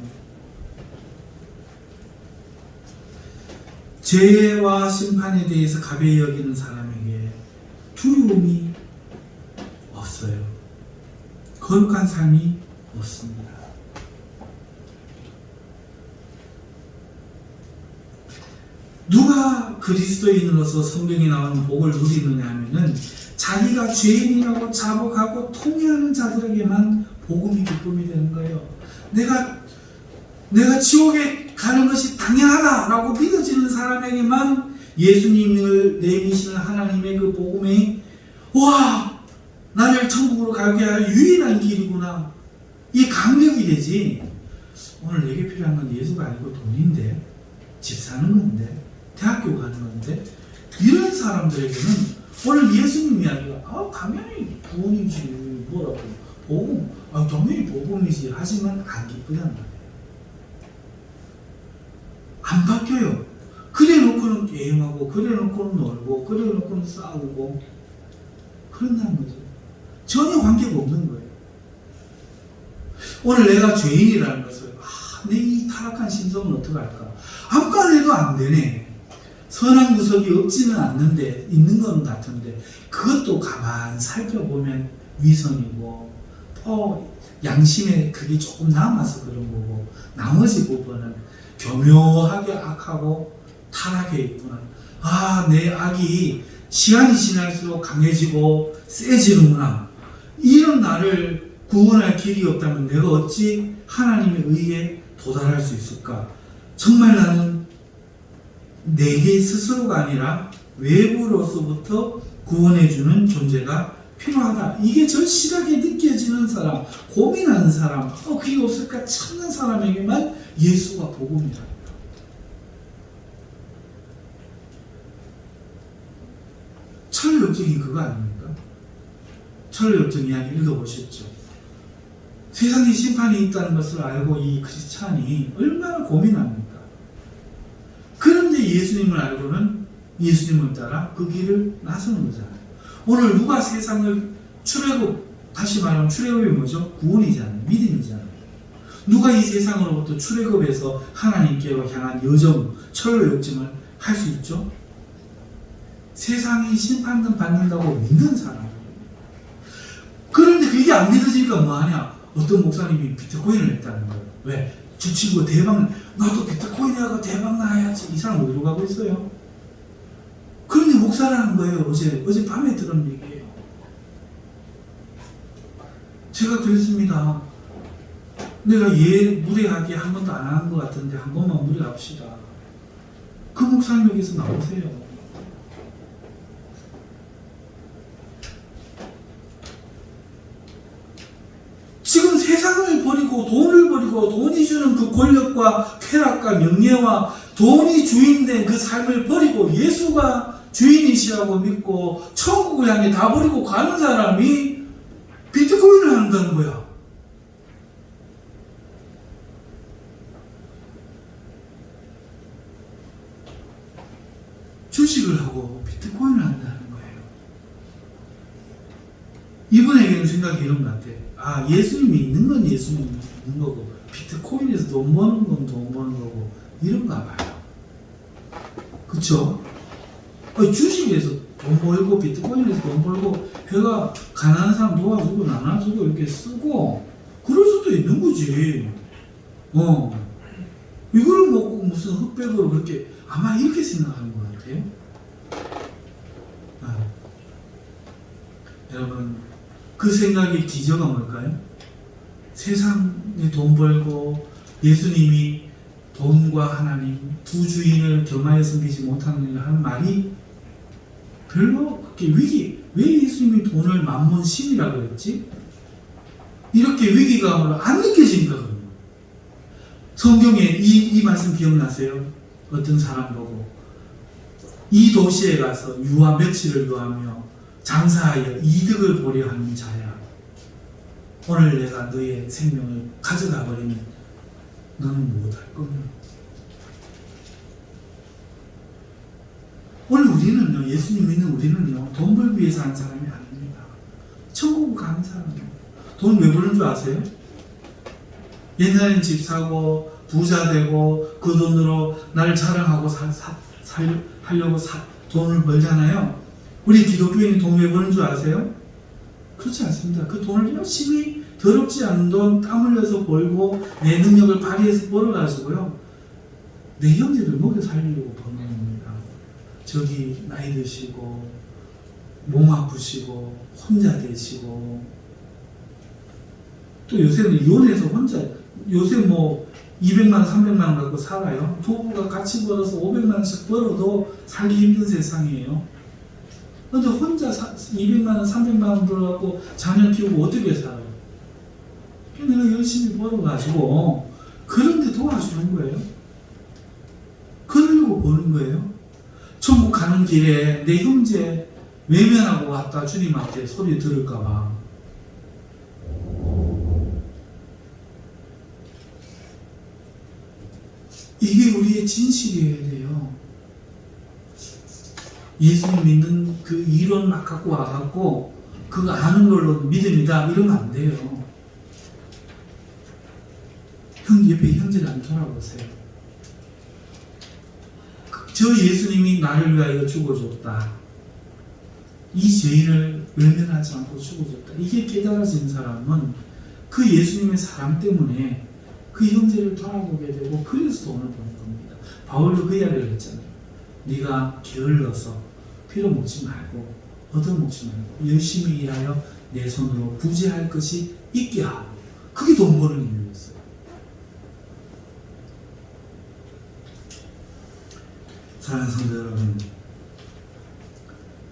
Speaker 1: 죄와 심판에 대해서 가벼이 여기는 사람에게 두려움이 없어요. 거룩한 삶이 없습니다. 누가 그리스도인으로서 성경에 나오는 복을 누리느냐 하면은 자기가 죄인이라고 자복하고 통회하는 자들에게만 복음이 기쁨이 되는 거예요. 내가 지옥에 가는 것이 당연하다라고 믿어지는 사람에게만 예수님을 내미시는 하나님의 그 복음이 와 나를 천국으로 가게 할 유일한 길이구나 이 강력이 되지. 오늘 내게 필요한 건 예수가 아니고 돈인데 집 사는 건데 대학교 가는 건데 이런 사람들에게는 오늘 예수님 이야기가 당연히 구원이지 뭐라고 복음 당연히 복음이지 하지만 안 기쁘단 말이에요. 안 바뀌어요. 그래 놓고는 게임하고 그래 놓고는 놀고 그래 놓고는 싸우고 그런다는 거죠. 전혀 관계가 없는 거예요. 오늘 내가 죄인이라는 것을 내 이 타락한 심성은 어떡할까? 아무것도 해도 안 되네. 선한 구석이 없지는 않는데 있는 건 같은데 그것도 가만 살펴보면 위선이고 양심에 그게 조금 남아서 그런 거고 나머지 부분은 교묘하게 악하고 타락해 있구나. 내 악이 시간이 지날수록 강해지고 세지는구나. 이런 나를 구원할 길이 없다면 내가 어찌 하나님의 의에 도달할 수 있을까? 정말 나는 내게 스스로가 아니라 외부로서부터 구원해주는 존재가 필요하다. 이게 절실하게 느껴지는 사람, 고민하는 사람, 그게 없을까 찾는 사람에게만 예수가 복음이다. 철학적인 그거 아닙니까? 철학적 이야기 읽어보셨죠? 세상에 심판이 있다는 것을 알고 이 크리스찬이 얼마나 고민합니까? 그런데 예수님을 알고는 예수님을 따라 그 길을 나서는 거잖아요. 오늘 누가 세상을 다시 말하면 출애굽이 뭐죠? 구원이잖아요. 믿음이잖아요. 누가 이 세상으로부터 출애굽해서 하나님께로 향한 여정, 철로 욕심을 할 수 있죠? 세상이 심판을 받는다고 믿는 사람. 그런데 그게 안 믿어지니까 뭐하냐? 어떤 목사님이 비트코인을 했다는 거예요. 왜? 저 친구 대박, 나도 비트코인 해가 대박 나야지. 이 사람 어디로 가고 있어요? 그런데 목사라는 거예요. 어제 밤에 들은 얘기예요. 제가 그랬습니다. 내가 무례하게 한 번도 안 한 것 같은데 한 번만 무례합시다. 그 목사님에게서 나오세요. 지금 세상을 버리고 돈을 버리고 돈이 주는 그 권력과 쾌락과 명예와 돈이 주인된 그 삶을 버리고 예수가 주인이시라고 믿고 천국을 향해 다 버리고 가는 사람이 비트코인을 한다는 거야. 주식을 하고 비트코인을 한다는 거예요. 이분에게는 생각이 이런 것 같아. 아, 예수님이 있는 건 예수님이 있는 거고 비트코인에서 돈 버는 건 돈 버는 거고 이런가 봐요. 그쵸? 주식에서 돈 벌고 비트코인에서 돈 벌고 해가 가난한 사람 도와주고 나눠주고 이렇게 쓰고 그럴 수도 있는 거지. 이거를 먹고 무슨 흑백으로 그렇게 아마 이렇게 생각하는 것 같아요. 여러분, 그 생각의 기저가 뭘까요? 세상에 돈 벌고 예수님이 돈과 하나님 두 주인을 겸하여 섬기지 못하는 일 하는 말이 별로 그렇게 왜 예수님이 돈을 만몬 신이라고 했지? 이렇게 위기감으로 안 느껴진다. 성경에 이 말씀 기억나세요? 어떤 사람 보고 이 도시에 가서 유아 며칠을 구하며 장사하여 이득을 보려 하는 자야. 오늘 내가 너의 생명을 가져가 버리면 너는 못할 거냐? 오늘 우리는요, 예수님 믿는 우리는요, 돈 벌기 위해서 하는 사람이 아닙니다. 천국 가는 사람이에요. 돈 왜 버는 줄 아세요? 옛날엔 집 사고 부자 되고 그 돈으로 나를 자랑하고 하려고 돈을 벌잖아요. 우리 기독교인이 돈 왜 버는 줄 아세요? 그렇지 않습니다. 그 돈을 열심히 더럽지 않은 돈 땀 흘려서 벌고 내 능력을 발휘해서 벌어가지고요, 내 형제를 먹여 살리려고 버는 겁니다. 저기 나이 드시고 몸 아프시고 혼자 되시고 또 요새는 이혼해서 혼자 요새 뭐 200만 원, 300만 원 갖고 살아요. 부부가 같이 벌어서 500만 원씩 벌어도 살기 힘든 세상이에요. 근데 혼자 200만 원, 300만 원 벌어갖고 자녀 키우고 어떻게 살아요? 내가 열심히 벌어가지고 그런데 도와주는 거예요. 그러려고 버는 거예요. 천국 가는 길에 내 형제 외면하고 왔다 주님한테 소리 들을까봐. 이게 우리의 진실이어야 돼요. 예수님 믿는 그 이론 막 갖고 와갖고 그거 아는 걸로 믿음이다 이러면 안 돼요. 옆에 형제를 안 돌아보세요. 저 예수님이 나를 위하여 죽어줬다. 이 죄인을 외면하지 않고 죽어줬다. 이게 깨달아진 사람은 그 예수님의 사랑 때문에 그 형제를 돌아보게 되고 그래서 돈을 버는 겁니다. 바울도 그 이야기를 했잖아요. 네가 게을러서 피로 먹지 말고 얻어먹지 말고 열심히 일하여 내 손으로 부재할 것이 있게 하고, 그게 돈 버는 이유였어요. 사랑하는 성도 여러분,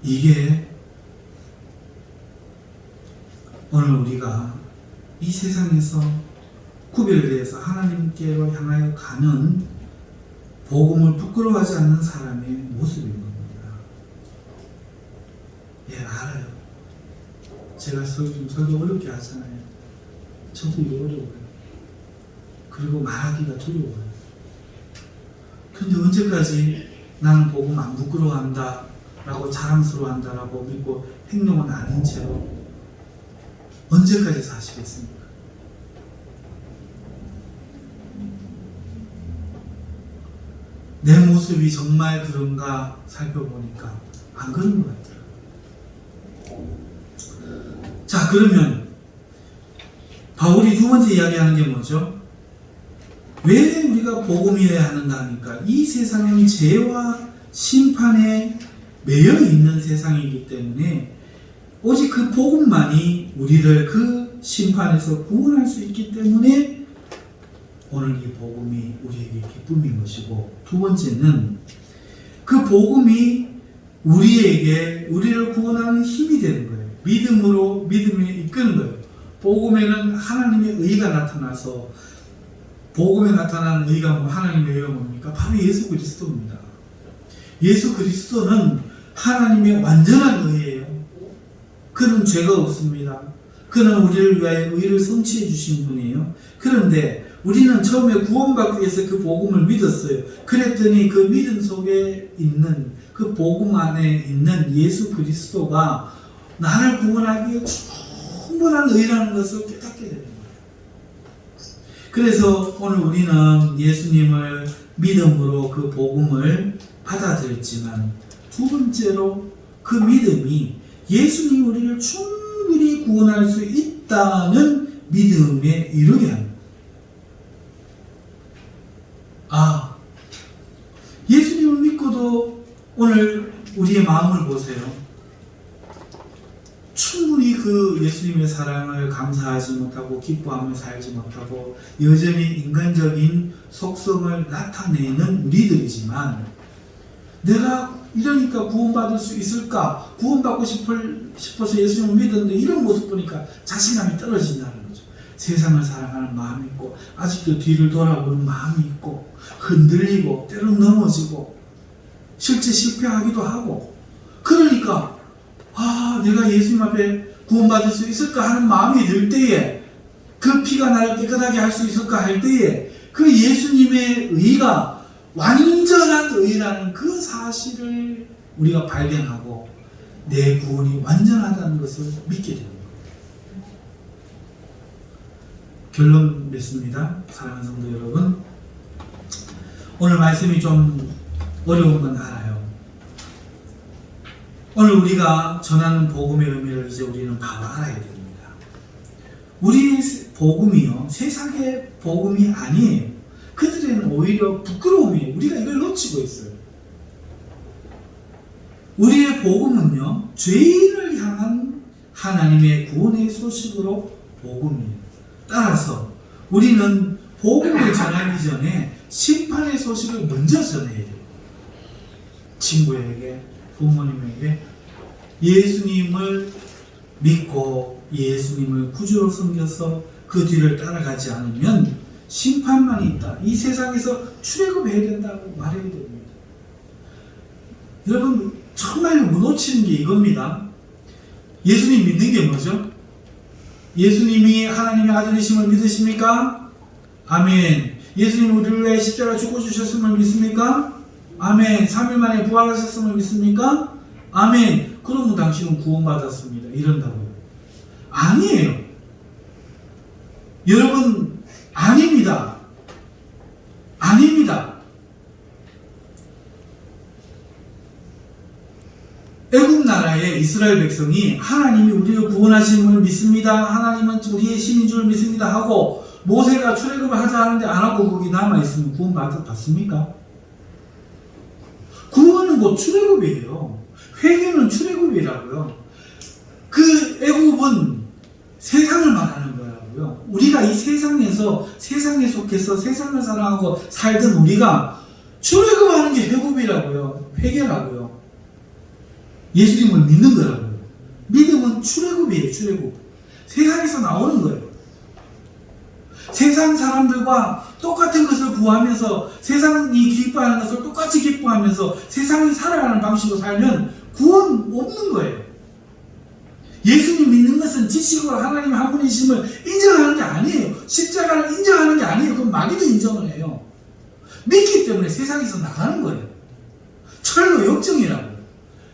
Speaker 1: 이게 오늘 우리가 이 세상에서 구별되어서 하나님께로 향하여 가는 복음을 부끄러워하지 않는 사람의 모습인 겁니다. 예, 알아요. 제가 설교 어렵게 하잖아요. 저도 이거 어려워요. 그리고 말하기가 두려워요. 그런데 언제까지 나는 복음 안 부끄러워한다 라고 자랑스러워한다 라고 믿고 행동은 아닌 채로 언제까지 사시겠습니까? 내 모습이 정말 그런가 살펴보니까 안 그런 것 같아요. 자, 그러면 바울이 두 번째 이야기하는 게 뭐죠? 왜 우리가 복음이어야 하는가 하니까 이 세상은 죄와 심판에 매여 있는 세상이기 때문에 오직 그 복음만이 우리를 그 심판에서 구원할 수 있기 때문에 오늘 이 복음이 우리에게 기쁨인 것이고, 두 번째는 그 복음이 우리를 구원하는 힘이 되는 거예요. 믿음에 이끄는 거예요. 복음에는 하나님의 의가 나타나서, 복음에 나타나는 의가 하나님의 의가 뭡니까? 바로 예수 그리스도입니다. 예수 그리스도는 하나님의 완전한 의예요. 그는 죄가 없습니다. 그는 우리를 위하여 의를 성취해 주신 분이에요. 그런데 우리는 처음에 구원받기 위해서 그 복음을 믿었어요. 그랬더니 그 믿음 속에 있는 그 복음 안에 있는 예수 그리스도가 나를 구원하기 위해 충분한 의라는 것을 깨닫게 되는 거예요. 그래서 오늘 우리는 예수님을 믿음으로 그 복음을 받아들였지만, 두 번째로 그 믿음이 예수님이 우리를 충분히 구원할 수 있다는 믿음에 이르게 합니다. 예수님을 믿고도 오늘 우리의 마음을 보세요. 충분히 그 예수님의 사랑을 감사하지 못하고 기뻐하며 살지 못하고 여전히 인간적인 속성을 나타내는 우리들이지만, 내가 이러니까 구원받을 수 있을까? 구원받고 싶어서 예수님을 믿었는데 이런 모습 보니까 자신감이 떨어진다는 거죠. 세상을 사랑하는 마음이 있고, 아직도 뒤를 돌아보는 마음이 있고, 흔들리고, 때론 넘어지고, 실제 실패하기도 하고, 그러니까 내가 예수님 앞에 구원받을 수 있을까 하는 마음이 들 때에, 그 피가 나를 깨끗하게 할 수 있을까 할 때에, 그 예수님의 의가 완전한 의라는 그 사실을 우리가 발견하고 내 구원이 완전하다는 것을 믿게 됩니다. 결론 맺습니다. 사랑하는 성도 여러분, 오늘 말씀이 좀 어려운 건 알아요. 오늘 우리가 전하는 복음의 의미를 이제 우리는 바로 알아야 됩니다. 우리의 복음이요, 세상의 복음이 아니에요. 그들에는 오히려 부끄러움이에요. 우리가 이걸 놓치고 있어요. 우리의 복음은요, 죄인을 향한 하나님의 구원의 소식으로 복음이에요. 따라서 우리는 복음을 전하기 전에 심판의 소식을 먼저 전해야 돼요. 친구에게, 부모님에게 예수님을 믿고 예수님을 구주로 섬겨서 그 뒤를 따라가지 않으면 심판만 있다. 이 세상에서 출애굽해야 된다고 말해야 됩니다. 여러분, 정말 못 놓치는 게 이겁니다. 예수님 믿는 게 뭐죠? 예수님이 하나님의 아들이심을 믿으십니까? 아멘. 예수님 우리를 위해 십자가 죽어주셨음을 믿습니까? 아멘. 3일 만에 부활하셨음을 믿습니까? 아멘. 그러면 당신은 구원받았습니다. 이런다고요. 아니에요. 여러분, 아닙니다. 아닙니다. 애국 나라의 이스라엘 백성이 하나님이 우리를 구원하심을 믿습니다. 하나님은 우리의 신인 줄 믿습니다 하고 모세가 출애굽을 하자 하는데 안 하고 거기 남아있으면 구원 받습니까? 구원은 곧 출애굽이에요. 회개는 출애굽이라고요. 그 애굽은 세상을 말하는 거라고요. 우리가 이 세상에 속해서 세상을 사랑하고 살던 우리가 출애굽하는 게 애굽이라고요. 회개라고요. 예수님을 믿는 거라고요. 믿음은 출애굽이에요. 출애굽. 세상에서 나오는 거예요. 세상 사람들과 똑같은 것을 구하면서 세상이 기뻐하는 것을 똑같이 기뻐하면서 세상이 살아가는 방식으로 살면 구원 없는 거예요. 예수님 믿는 것은 지식으로 하나님 한 분이심을 인정하는 게 아니에요. 십자가를 인정하는 게 아니에요. 그건 마귀도 인정을 해요. 믿기 때문에 세상에서 나가는 거예요. 철로 역정이라고.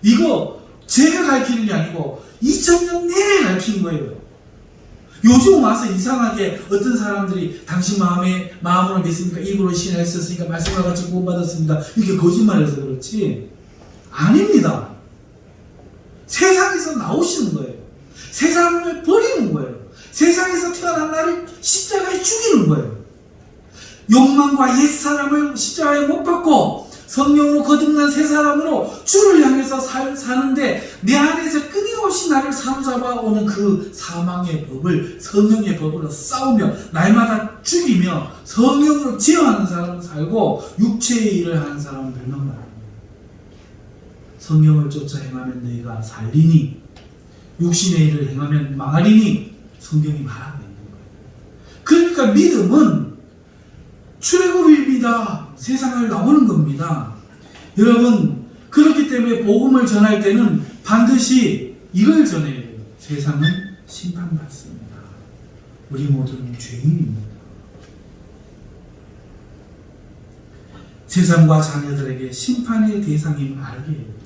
Speaker 1: 이거 제가 가르치는 게 아니고 2000년 내내 가르치는 거예요. 요즘 와서 이상하게 어떤 사람들이 당신 마음으로 믿습니까? 입으로 신뢰했었으니까 말씀과 같이 구원받았습니다. 이렇게 거짓말해서 그렇지. 아닙니다. 세상에서 나오시는 거예요. 세상을 버리는 거예요. 세상에서 태어난 나를 십자가에 죽이는 거예요. 욕망과 옛사람을 십자가에 못 박고 성령으로 거듭난 새 사람으로 주를 향해서 사는데 내 안에서 끊임없이 나를 사로잡아 오는 그 사망의 법을 성령의 법으로 싸우며 날마다 죽이며 성령으로 제어하는 사람은 살고 육체의 일을 하는 사람은 멸망받는 거예요. 성경을 쫓아 행하면 너희가 살리니 육신의 일을 행하면 망하리니 성경이 말하고 있는 거예요. 그러니까 믿음은 출애굽입니다. 세상을 나오는 겁니다. 여러분, 그렇기 때문에 복음을 전할 때는 반드시 이걸 전해야 돼요. 세상은 심판받습니다. 우리 모두는 죄인입니다. 세상과 자녀들에게 심판의 대상임을 알게 해요.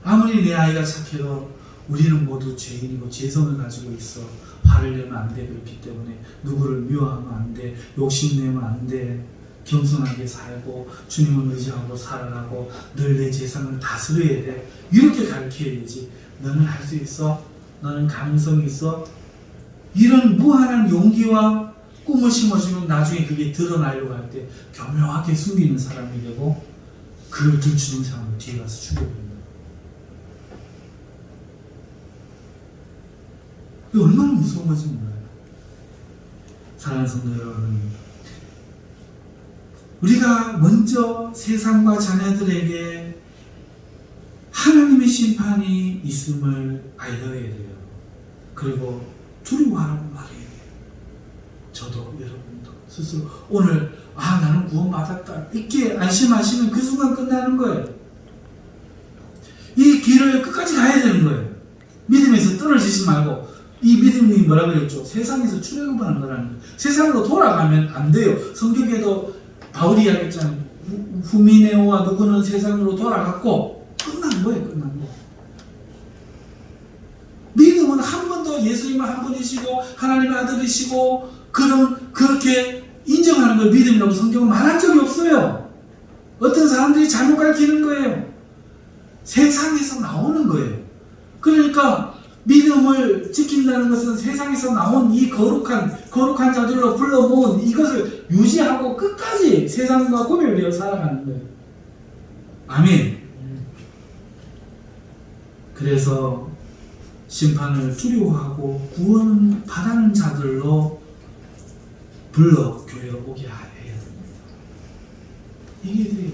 Speaker 1: 아무리 내 아이가 착해도 우리는 모두 죄인이고 죄성을 가지고 있어. 화를 내면 안 돼. 그렇기 때문에 누구를 미워하면 안 돼. 욕심내면 안 돼. 겸손하게 살고 주님을 의지하고 살아가고 늘 내 재산을 다스려야 돼. 이렇게 가르쳐야지. 너는 할 수 있어. 너는 가능성이 있어. 이런 무한한 용기와 꿈을 심어주면 나중에 그게 드러나려고 할 때 교묘하게 숨기는 사람이 되고 그걸 들추는 사람을 뒤에 가서 죽여버립니다. 이게 얼마나 무서운 건지 몰라요. 사랑하는 성도 여러분, 우리가 먼저 세상과 자녀들에게 하나님의 심판이 있음을 알려야 돼요. 그리고 두려워하라고 말해야 돼요. 저도 여러분도 스스로 오늘 나는 구원받았다 이렇게 안심하시면 그 순간 끝나는 거예요. 이 길을 끝까지 가야 되는 거예요. 믿음에서 떨어지지 말고. 이 믿음이 뭐라고 그랬죠? 세상에서 출애굽하는 거라는 거예요. 세상으로 돌아가면 안 돼요. 성경에도 바울이 이야기했잖아요. 후미네오와 누구는 세상으로 돌아갔고 끝난 거예요. 끝난 거. 믿음은 한 번 더 예수님은 한 분이시고 하나님의 아들이시고 그렇게 인정하는 걸 믿음이라고 성경은 말한 적이 없어요. 어떤 사람들이 잘못 가르치는 거예요. 세상에서 나오는 거예요. 그러니까 믿음을 지킨다는 것은 세상에서 나온 이 거룩한 자들로 불러 모은 이것을 유지하고 끝까지 세상과 구별되어 살아가는 거예요. 아멘. 그래서 심판을 두려워하고 구원 받는 자들로 불러 교회로 오게 해야 됩니다. 이게 돼요.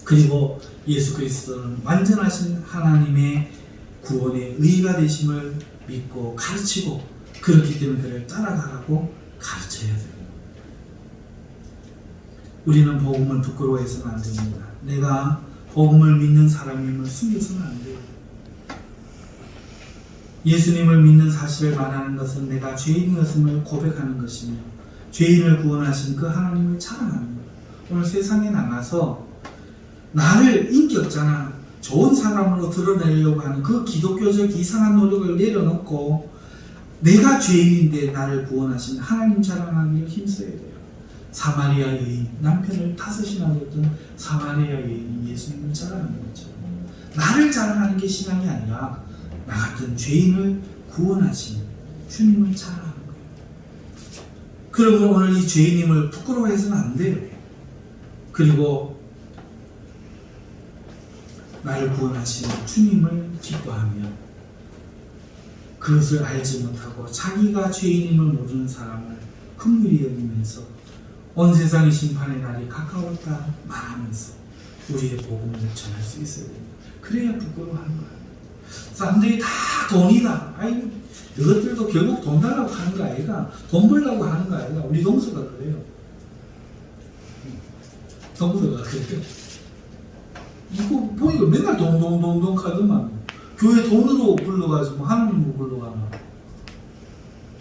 Speaker 1: 그리고 예수 그리스도는 완전하신 하나님의 구원의 의가 되심을 믿고 가르치고 그렇기 때문에 그를 따라가라고 가르쳐야 됩니다. 우리는 복음을 부끄러워해서는 안 됩니다. 내가 복음을 믿는 사람임을 숨겨서는 안 돼요. 예수님을 믿는 사실을 말하는 것은 내가 죄인이었음을 고백하는 것이며 죄인을 구원하신 그 하나님을 찬양하는 거예요. 오늘 세상에 나가서 나를 인기 없잖아. 좋은 사람으로 드러내려고 하는 그 기독교적 이상한 노력을 내려놓고 내가 죄인인데 나를 구원하신 하나님 자랑하기를 힘써야 돼요. 사마리아 여인, 남편을 5이나 뒀던 사마리아 여인이 예수님을 자랑하는 거죠. 나를 자랑하는 게 신앙이 아니라 나 같은 죄인을 구원하신 주님을 자랑하는 거예요. 그러면 오늘 이 죄인임을 부끄러워해서는 안 돼요. 그리고 나를 구원하신 주님을 기뻐하며 그것을 알지 못하고 자기가 죄인임을 모르는 사람을 긍휼히 여기면서 온 세상의 심판의 날이 가까웠다 말하면서 우리의 복음을 전할 수 있어야 됩니다. 그래야 부끄러워하는 거예요. 사람들이 다 돈이다. 아이고, 이것들도 결국 돈 달라고 하는 거 아이가? 돈 벌려고 하는 거 아이가? 우리 동서가 그래요. 동서가 그래요. 이거 보니까 맨날 돈 카드만. 교회 돈으로 불러가지고 하나님으로 불러가나.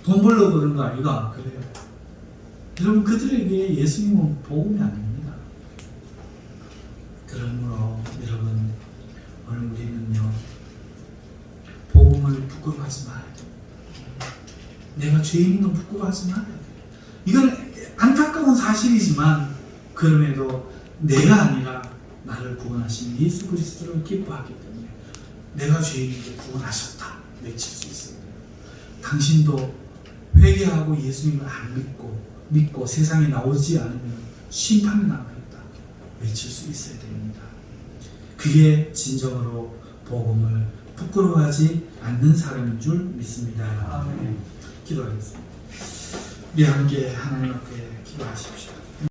Speaker 1: 돈 벌려고 그런 거 아이가? 그래요. 여러분, 그들에게 예수님은 복음이 아닙니다. 그러므로 여러분, 오늘 우리는요, 복음을 부끄러워하지 말아야 돼요. 내가 죄인인 건 부끄러워하지 말아야 돼요. 이건 안타까운 사실이지만 그럼에도 내가 아니라 나를 구원하신 예수 그리스도를 기뻐하기 때문에 내가 죄인인데 구원하셨다 외칠 수 있어요. 당신도 회개하고 예수님을 안 믿고 세상에 나오지 않으면 심판이 남아있다 외칠 수 있어야 됩니다. 그게 진정으로 복음을 부끄러워하지 않는 사람인 줄 믿습니다. 아멘. 기도하겠습니다. 우리 함께 하나님 앞에 기도하십시오.